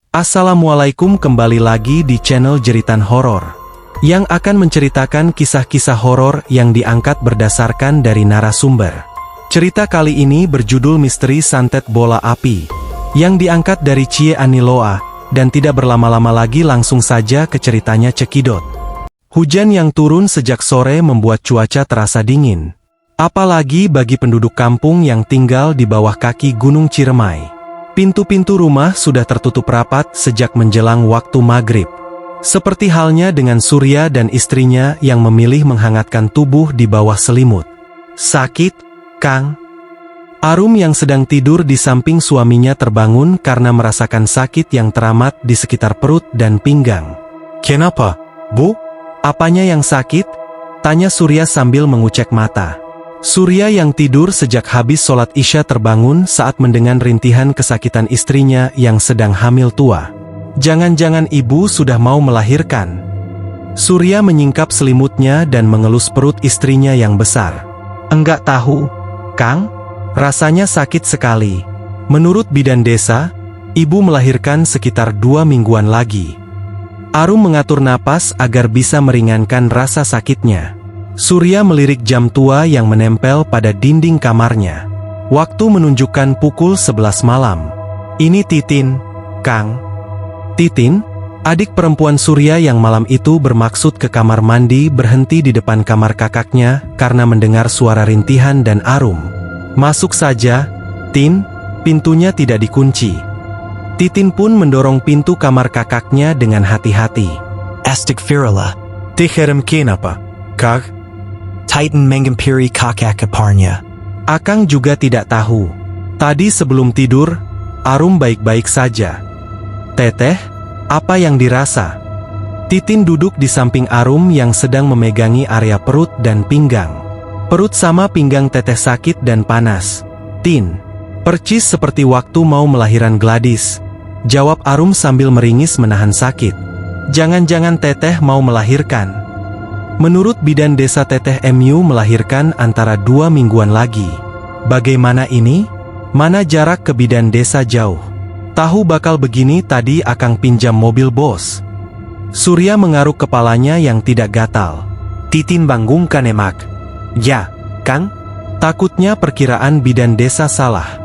Assalamualaikum, kembali lagi di channel Jeritan Horor yang akan menceritakan kisah-kisah horor yang diangkat berdasarkan dari narasumber. Cerita kali ini berjudul Misteri Santet Bola Api yang diangkat dari Cie Aniloa, dan tidak berlama-lama lagi langsung saja ke ceritanya cekidot. Hujan yang turun sejak sore membuat cuaca terasa dingin, apalagi bagi penduduk kampung yang tinggal di bawah kaki Gunung Ciremai. Pintu-pintu rumah sudah tertutup rapat sejak menjelang waktu maghrib. Seperti halnya dengan Surya dan istrinya yang memilih menghangatkan tubuh di bawah selimut. "Sakit, Kang?" Arum yang sedang tidur di samping suaminya terbangun karena merasakan sakit yang teramat di sekitar perut dan pinggang. "Kenapa, Bu? Apanya yang sakit?" tanya Surya sambil mengucek mata. Surya yang tidur sejak habis sholat Isya terbangun saat mendengar rintihan kesakitan istrinya yang sedang hamil tua. "Jangan-jangan ibu sudah mau melahirkan?" Surya menyingkap selimutnya dan mengelus perut istrinya yang besar. "Enggak tahu, Kang. Rasanya sakit sekali. Menurut bidan desa, ibu melahirkan sekitar 2 mingguan lagi." Arum mengatur napas agar bisa meringankan rasa sakitnya. Surya melirik jam tua yang menempel pada dinding kamarnya. Waktu menunjukkan pukul 11 malam. "Ini Titin, Kang." Titin, adik perempuan Surya yang malam itu bermaksud ke kamar mandi, berhenti di depan kamar kakaknya karena mendengar suara rintihan dan Arum. "Masuk saja, Tin, pintunya tidak dikunci." Titin pun mendorong pintu kamar kakaknya dengan hati-hati. "Astagfirullah. Diherem kenapa, Kak? Titan mengampiri kakak keparnya." Akang juga tidak tahu. Tadi sebelum tidur, Arum baik-baik saja. "Teteh, apa yang dirasa?" Titin duduk di samping Arum yang sedang memegangi area perut dan pinggang. "Perut sama pinggang teteh sakit dan panas, Tin. Percis seperti waktu mau melahiran Gladys," jawab Arum sambil meringis menahan sakit. "Jangan-jangan teteh mau melahirkan?" Menurut bidan desa, teteh MU melahirkan antara 2 mingguan lagi. "Bagaimana ini? Mana jarak ke bidan desa jauh. Tahu bakal begini tadi akang pinjam mobil bos." Surya mengaruk kepalanya yang tidak gatal. "Titin banggungkan emak." "Ya, Kang." Takutnya perkiraan bidan desa salah.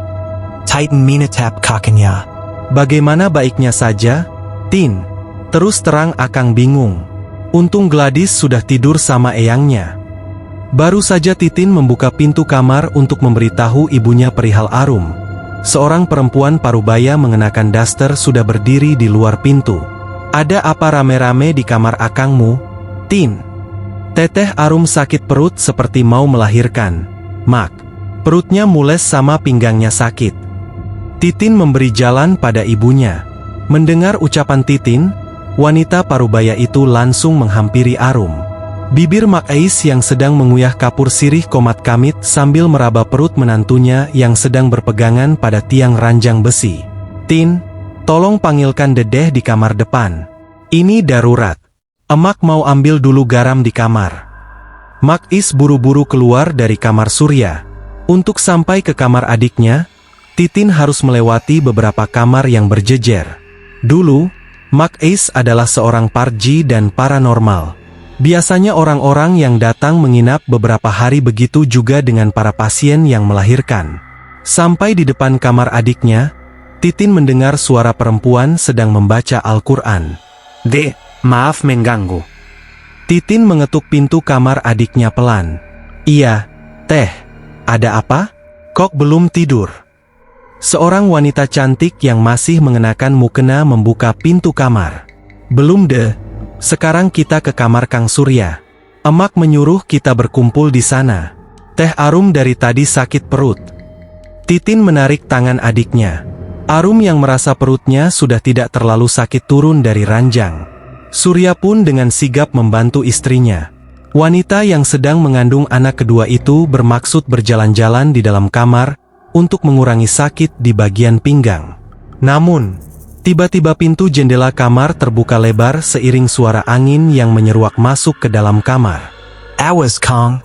"Titan minatap kakaknya." "Bagaimana baiknya saja, Tin?" Terus terang akang bingung. Untung Gladys sudah tidur sama eyangnya. Baru saja Titin membuka pintu kamar untuk memberitahu ibunya perihal Arum. Seorang perempuan parubaya mengenakan daster sudah berdiri di luar pintu. "Ada apa rame-rame di kamar akangmu, Tin?" "Teteh Arum sakit perut seperti mau melahirkan, Mak. Perutnya mules sama pinggangnya sakit." Titin memberi jalan pada ibunya. Mendengar ucapan Titin, wanita parubaya itu langsung menghampiri Arum. Bibir Mak Ais yang sedang menguyah kapur sirih komat kamit sambil meraba perut menantunya yang sedang berpegangan pada tiang ranjang besi. "Tin, tolong panggilkan Dedeh di kamar depan. Ini darurat. Emak mau ambil dulu garam di kamar." Mak Ais buru-buru keluar dari kamar Surya. Untuk sampai ke kamar adiknya, Titin harus melewati beberapa kamar yang berjejer. Dulu, Mak Ais adalah seorang parji dan paranormal. Biasanya orang-orang yang datang menginap beberapa hari, begitu juga dengan para pasien yang melahirkan. Sampai di depan kamar adiknya, Titin mendengar suara perempuan sedang membaca Al-Quran. "Dek, maaf mengganggu." Titin mengetuk pintu kamar adiknya pelan. "Iya, Teh. Ada apa? Kok belum tidur?" Seorang wanita cantik yang masih mengenakan mukena membuka pintu kamar. "Belum deh. Sekarang kita ke kamar Kang Surya. Emak menyuruh kita berkumpul di sana. Teh Arum dari tadi sakit perut." Titin menarik tangan adiknya. Arum yang merasa perutnya sudah tidak terlalu sakit turun dari ranjang. Surya pun dengan sigap membantu istrinya. Wanita yang sedang mengandung anak kedua itu bermaksud berjalan-jalan di dalam kamar untuk mengurangi sakit di bagian pinggang. Namun, tiba-tiba pintu jendela kamar terbuka lebar seiring suara angin yang menyeruak masuk ke dalam kamar. "Awas, Kang."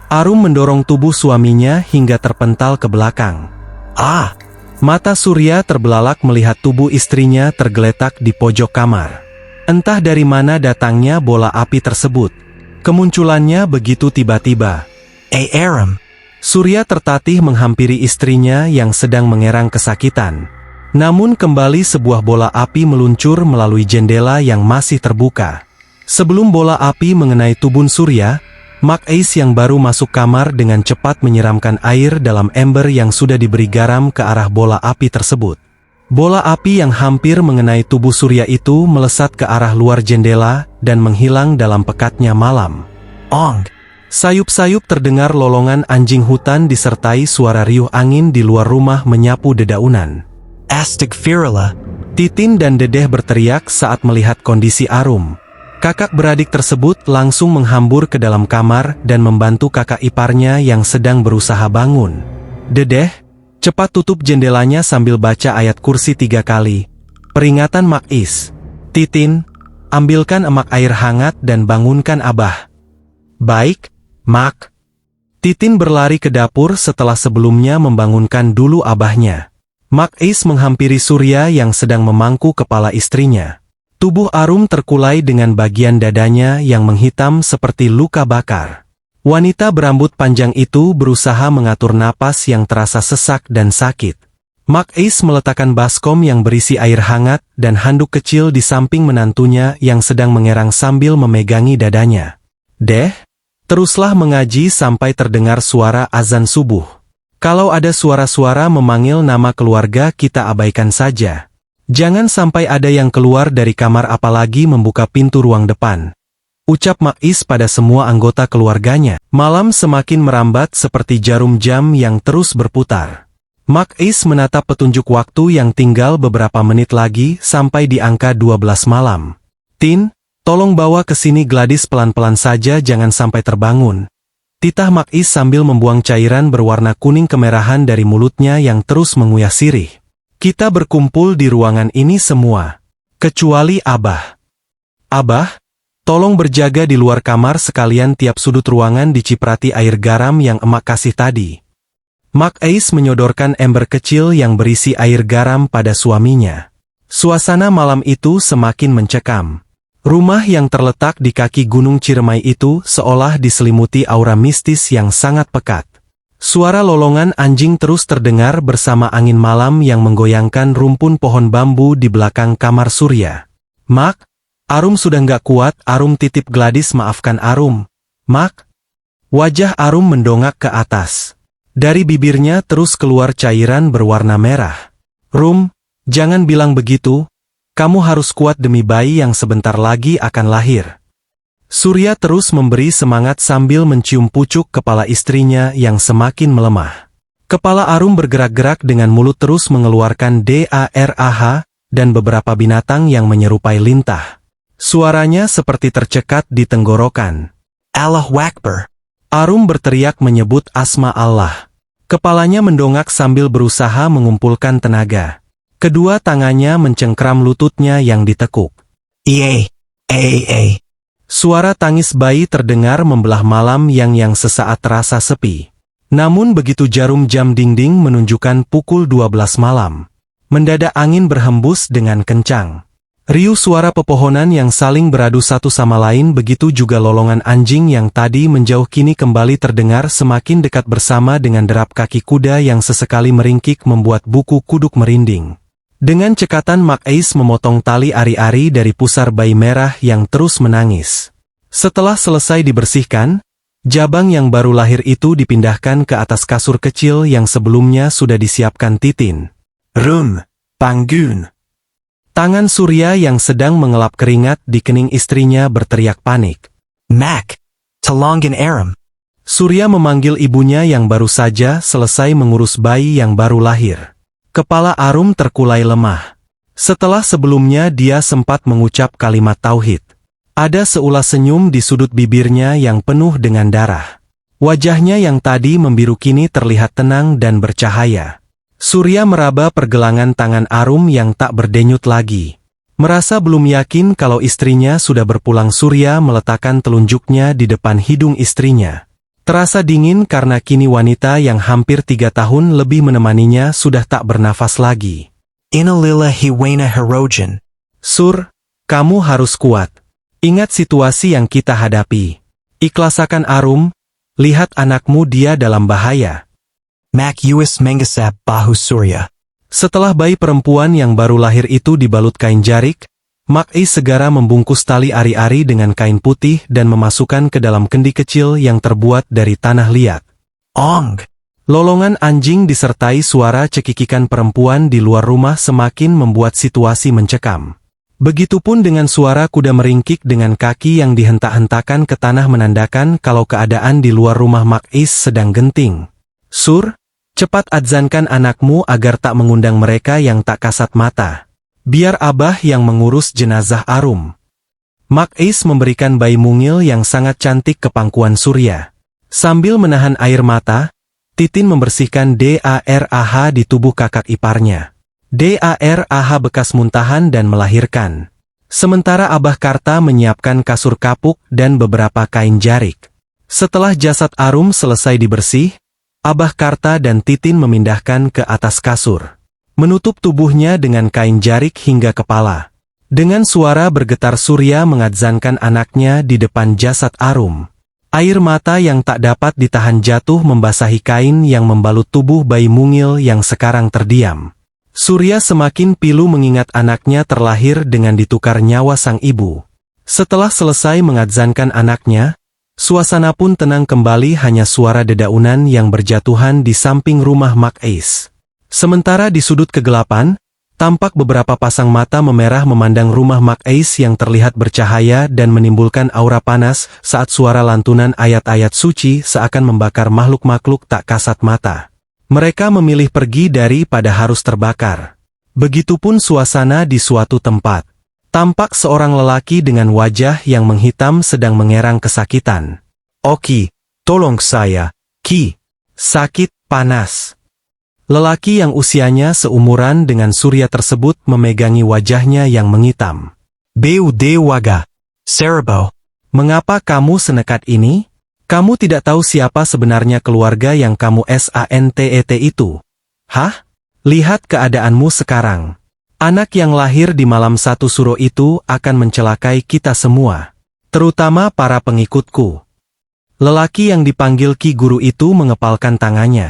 Arum mendorong tubuh suaminya hingga terpental ke belakang. "Ah, Mata Surya terbelalak melihat tubuh istrinya tergeletak di pojok kamar. Entah dari mana datangnya bola api tersebut. Kemunculannya begitu tiba-tiba. Aram. Surya tertatih menghampiri istrinya yang sedang mengerang kesakitan. Namun kembali sebuah bola api meluncur melalui jendela yang masih terbuka. Sebelum bola api mengenai tubuh Surya, Mark Ace yang baru masuk kamar dengan cepat menyiramkan air dalam ember yang sudah diberi garam ke arah bola api tersebut. Bola api yang hampir mengenai tubuh Surya itu melesat ke arah luar jendela dan menghilang dalam pekatnya malam. Ong. Sayup-sayup terdengar lolongan anjing hutan disertai suara riuh angin di luar rumah menyapu dedaunan. Astagfirullah. Titin dan Dedeh berteriak saat melihat kondisi Arum. Kakak beradik tersebut langsung menghambur ke dalam kamar dan membantu kakak iparnya yang sedang berusaha bangun. Dedeh, cepat tutup jendelanya sambil baca ayat kursi 3 kali. Peringatan Mark Ace. Titin, ambilkan emak air hangat dan bangunkan Abah. Baik, Mak. Titin berlari ke dapur setelah sebelumnya membangunkan dulu abahnya. Mark Ace menghampiri Surya yang sedang memangku kepala istrinya. Tubuh Arum terkulai dengan bagian dadanya yang menghitam seperti luka bakar. Wanita berambut panjang itu berusaha mengatur napas yang terasa sesak dan sakit. Mark Ace meletakkan baskom yang berisi air hangat dan handuk kecil di samping menantunya yang sedang mengerang sambil memegangi dadanya. Deh, teruslah mengaji sampai terdengar suara azan subuh. Kalau ada suara-suara memanggil nama keluarga kita abaikan saja. Jangan sampai ada yang keluar dari kamar apalagi membuka pintu ruang depan. Ucap Mark Ace pada semua anggota keluarganya. Malam semakin merambat seperti jarum jam yang terus berputar. Mark Ace menatap petunjuk waktu yang tinggal beberapa menit lagi sampai di angka 12 malam. Tin, tolong bawa ke sini Gladys pelan-pelan saja jangan sampai terbangun. Titah Mark Ace sambil membuang cairan berwarna kuning kemerahan dari mulutnya yang terus menguyah sirih. Kita berkumpul di ruangan ini semua. Kecuali Abah. Abah, tolong berjaga di luar kamar sekalian tiap sudut ruangan diciprati air garam yang emak kasih tadi. Mark Ace menyodorkan ember kecil yang berisi air garam pada suaminya. Suasana malam itu semakin mencekam. Rumah yang terletak di kaki Gunung Ciremai itu seolah diselimuti aura mistis yang sangat pekat. Suara lolongan anjing terus terdengar bersama angin malam yang menggoyangkan rumpun pohon bambu di belakang kamar Surya. Mak, Arum sudah nggak kuat. Arum titip Gladys maafkan Arum. Mak. Wajah Arum mendongak ke atas. Dari bibirnya terus keluar cairan berwarna merah. Rum, jangan bilang begitu. Kamu harus kuat demi bayi yang sebentar lagi akan lahir. Surya terus memberi semangat sambil mencium pucuk kepala istrinya yang semakin melemah. Kepala Arum bergerak-gerak dengan mulut terus mengeluarkan darah dan beberapa binatang yang menyerupai lintah. Suaranya seperti tercekat di tenggorokan. Allahu Akbar. Arum berteriak menyebut asma Allah. Kepalanya mendongak sambil berusaha mengumpulkan tenaga. Kedua tangannya mencengkram lututnya yang ditekuk. Suara tangis bayi terdengar membelah malam yang sesaat terasa sepi. Namun begitu jarum jam dinding menunjukkan pukul 12 malam. Mendadak angin berhembus dengan kencang. Riuh suara pepohonan yang saling beradu satu sama lain begitu juga lolongan anjing yang tadi menjauh kini kembali terdengar semakin dekat bersama dengan derap kaki kuda yang sesekali meringkik membuat buku kuduk merinding. Dengan cekatan Mark Ace memotong tali ari-ari dari pusar bayi merah yang terus menangis. Setelah selesai dibersihkan, jabang yang baru lahir itu dipindahkan ke atas kasur kecil yang sebelumnya sudah disiapkan Titin. Rum, Panggun. Tangan Surya yang sedang mengelap keringat di kening istrinya berteriak panik. Mac, tolongin Aram. Surya memanggil ibunya yang baru saja selesai mengurus bayi yang baru lahir. Kepala Arum terkulai lemah. Setelah sebelumnya dia sempat mengucap kalimat tauhid. Ada seulas senyum di sudut bibirnya yang penuh dengan darah. Wajahnya yang tadi membiru kini terlihat tenang dan bercahaya. Surya meraba pergelangan tangan Arum yang tak berdenyut lagi. Merasa belum yakin kalau istrinya sudah berpulang, Surya meletakkan telunjuknya di depan hidung istrinya. Terasa dingin karena kini wanita yang hampir 3 tahun lebih menemaninya sudah tak bernafas lagi. Inalila hiwana herogen. Sur, kamu harus kuat. Ingat situasi yang kita hadapi. Ikhlasakan Arum, lihat anakmu dia dalam bahaya. Mak US Mengasap Bahu Surya. Setelah bayi perempuan yang baru lahir itu dibalut kain jarik, Mak-Is segera membungkus tali ari-ari dengan kain putih dan memasukkan ke dalam kendi kecil yang terbuat dari tanah liat. Ong. Lolongan anjing disertai suara cekikikan perempuan di luar rumah semakin membuat situasi mencekam. Begitupun dengan suara kuda meringkik dengan kaki yang dihentak-hentakan ke tanah menandakan kalau keadaan di luar rumah Mak-Is sedang genting. Sur, cepat adzankan anakmu agar tak mengundang mereka yang tak kasat mata. Biar Abah yang mengurus jenazah Arum. Mak-Is memberikan bayi mungil yang sangat cantik ke pangkuan Surya. Sambil menahan air mata, Titin membersihkan darah di tubuh kakak iparnya. Darah bekas muntahan dan melahirkan. Sementara Abah Karta menyiapkan kasur kapuk dan beberapa kain jarik. Setelah jasad Arum selesai dibersih, Abah Karta dan Titin memindahkan ke atas kasur. Menutup tubuhnya dengan kain jarik hingga kepala. Dengan suara bergetar Surya mengadzankan anaknya di depan jasad Arum. Air mata yang tak dapat ditahan jatuh membasahi kain yang membalut tubuh bayi mungil yang sekarang terdiam. Surya semakin pilu mengingat anaknya terlahir dengan ditukar nyawa sang ibu. Setelah selesai mengadzankan anaknya, suasana pun tenang kembali, hanya suara dedaunan yang berjatuhan di samping rumah Mak-Is. Sementara di sudut kegelapan, tampak beberapa pasang mata memerah memandang rumah Mak-Is yang terlihat bercahaya dan menimbulkan aura panas saat suara lantunan ayat-ayat suci seakan membakar makhluk-makhluk tak kasat mata. Mereka memilih pergi daripada harus terbakar. Begitupun suasana di suatu tempat. Tampak seorang lelaki dengan wajah yang menghitam sedang mengerang kesakitan. "Oki, tolong saya, Ki. Sakit, panas." Lelaki yang usianya seumuran dengan Surya tersebut memegangi wajahnya yang menghitam. Beu Dewaga. Serbo. "Mengapa kamu senekat ini? Kamu tidak tahu siapa sebenarnya keluarga yang kamu santet itu? Hah? Lihat keadaanmu sekarang. Anak yang lahir di malam 1 Suro itu akan mencelakai kita semua. Terutama para pengikutku." Lelaki yang dipanggil Ki Guru itu mengepalkan tangannya.